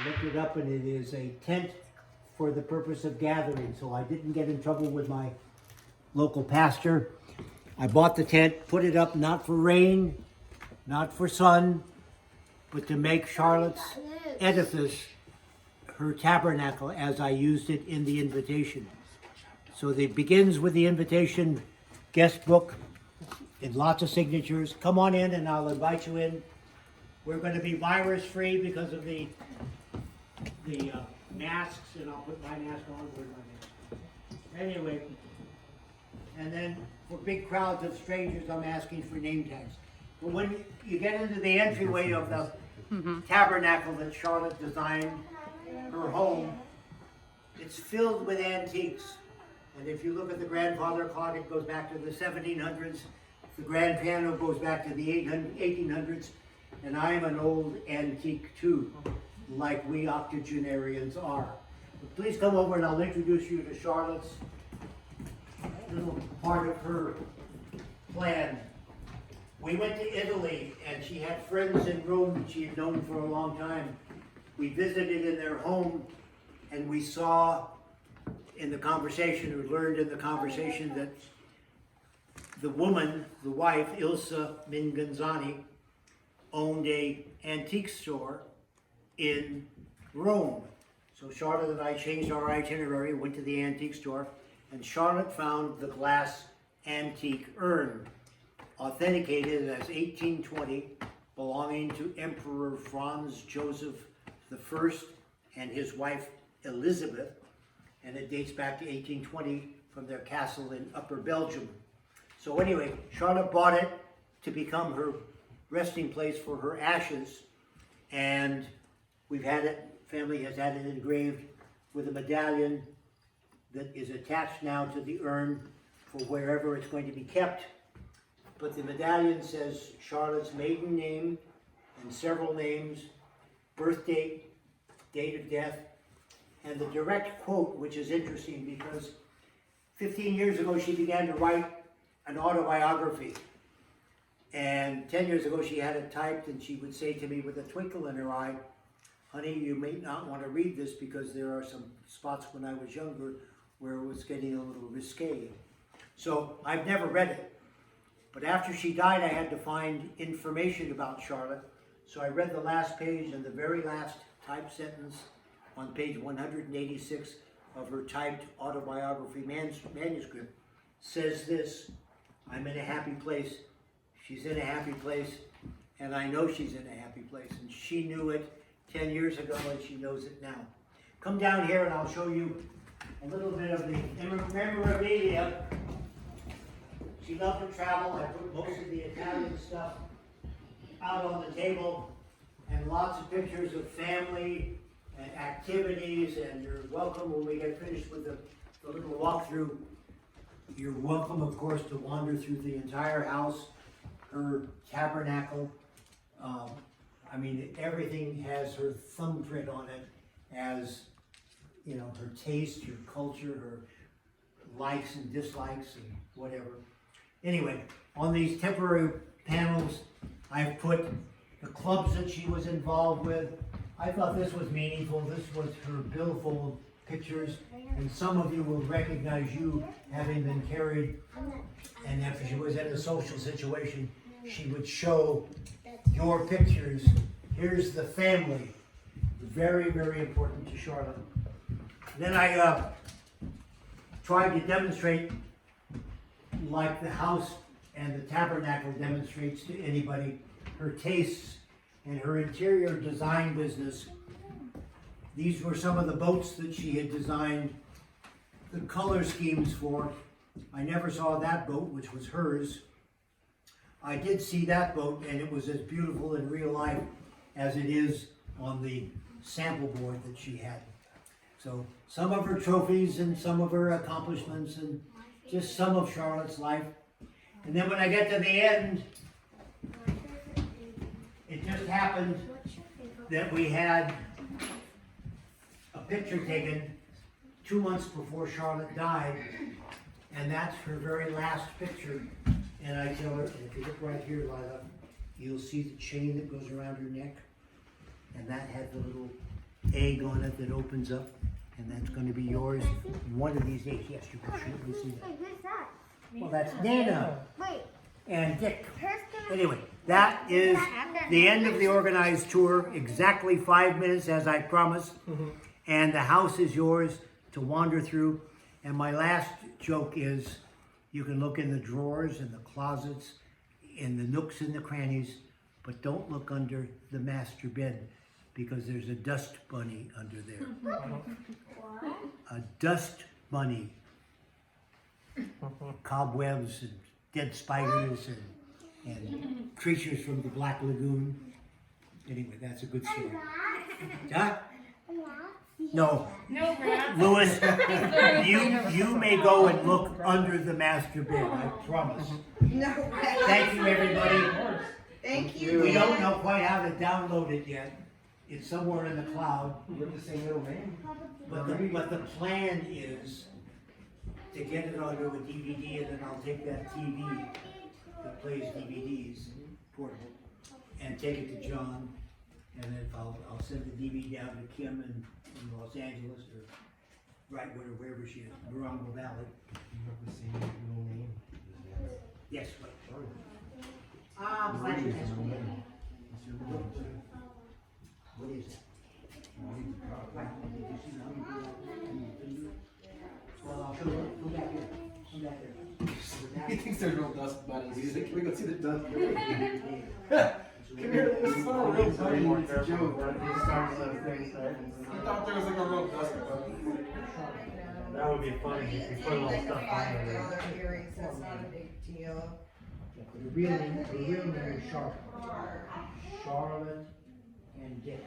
looked it up, and it is a tent for the purpose of gathering, so I didn't get in trouble with my local pastor. I bought the tent, put it up not for rain, not for sun, but to make Charlotte's edifice her tabernacle as I used it in the invitation. So it begins with the invitation guest book in lots of signatures. Come on in and I'll invite you in. We're going to be virus free because of the masks, and I'll put my mask on. Where's my mask? Anyway, and then for big crowds of strangers, I'm asking for name tags. But when you get into the entryway of the tabernacle that Charlotte designed, her home, it's filled with antiques. And if you look at the grandfather clock, it goes back to the 1700s. The grand piano goes back to the 1800s. And I am an old antique too, like we octogenarians are. But please come over and I'll introduce you to Charlotte's little part of her plan. We went to Italy and she had friends in Rome that she had known for a long time. We visited in their home and we saw in the conversation, or learned in the conversation, that the woman, the wife, Ilsa Minganzani, owned a antique store in Rome. So Charlotte and I changed our itinerary, went to the antique store, and Charlotte found the glass antique urn, authenticated as 1820, belonging to Emperor Franz Joseph I and his wife Elizabeth, and it dates back to 1820 from their castle in Upper Belgium. So anyway, Charlotte bought it to become her resting place for her ashes, and we've had it, family has had it engraved with a medallion that is attached now to the urn for wherever it's going to be kept. But the medallion says Charlotte's maiden name and several names, birth date, date of death, and the direct quote, which is interesting because 15 years ago she began to write an autobiography. And 10 years ago she had it typed, and she would say to me with a twinkle in her eye, "Honey, you may not want to read this because there are some spots when I was younger where it was getting a little risque." So I've never read it. But after she died, I had to find information about Charlotte. So I read the last page, and the very last typed sentence on page 186 of her typed autobiography manuscript says this: "I'm in a happy place. She's in a happy place, and I know she's in a happy place." And she knew it 10 years ago, and she knows it now. Come down here and I'll show you a little bit of the memorabilia. She loved to travel. I put most of the Italian stuff out on the table, and lots of pictures of family and activities, and you're welcome when we get finished with the little walkthrough. You're welcome, of course, to wander through the entire house, her tabernacle. I mean, everything has her thumbprint on it, as you know, her taste, her culture, her likes and dislikes, and whatever. Anyway, on these temporary panels, I've put the clubs that she was involved with. I thought this was meaningful. This was her billfold pictures, and some of you will recognize you having been carried, and if she was in a social situation, she would show your pictures. Here's the family. Very, very important to Charlotte. Then I tried to demonstrate, like the house and the tabernacle demonstrates to anybody, her tastes and her interior design business. These were some of the boats that she had designed the color schemes for. I never saw that boat, which was hers. I did see that boat, and it was as beautiful in real life as it is on the sample board that she had. So some of her trophies and some of her accomplishments and just some of Charlotte's life. And then when I get to the end, it just happened that we had a picture taken 2 months before Charlotte died, and that's her very last picture. And I tell her, and if you look right here, Lila, you'll see the chain that goes around her neck, and that had the little egg on it that opens up, and that's gonna be yours one of these days. Yes, you can surely see that. Wait, who's that? Well, that's Nana Wait, and Dick. who's gonna... Anyway, that is the end of the organized tour, exactly 5 minutes as I promised. And the house is yours to wander through. And my last joke is, you can look in the drawers and the closets, in the nooks and the crannies, but don't look under the master bed, because there's a dust bunny under there. What? A dust bunny. Cobwebs and dead spiders and creatures from the Black Lagoon. Anyway, that's a good story. Huh? No. No, Grant. Louis, you may go and look under the master bed, I promise. No way. Thank you, everybody. Thank you. We don't know quite how to download it yet. It's somewhere in the cloud. You have the same middle name. But the plan is to get it onto a DVD, and then I'll take that TV that plays DVDs, portable, and take it to John, and then I'll send the DVD down to Kim in Los Angeles, or right wherever she is, Morongo Valley. You have the same middle name. Yes, wait. What is his middle name? What's your middle name? What is it? Did you see how you do that in the video? Well, I'll show you. Come back here. Come back here. He thinks they're real dust bunnies. He's like, can we go see the dust bunny? Come here, this is not a real bunny, More it's a careful joke. when he starts those things, right? He thought there was like a real dust bunny. That would be funny if you put a little stuff on there. $5 earrings, that's not a big deal. The real name is Charlotte. Charlotte and Dick.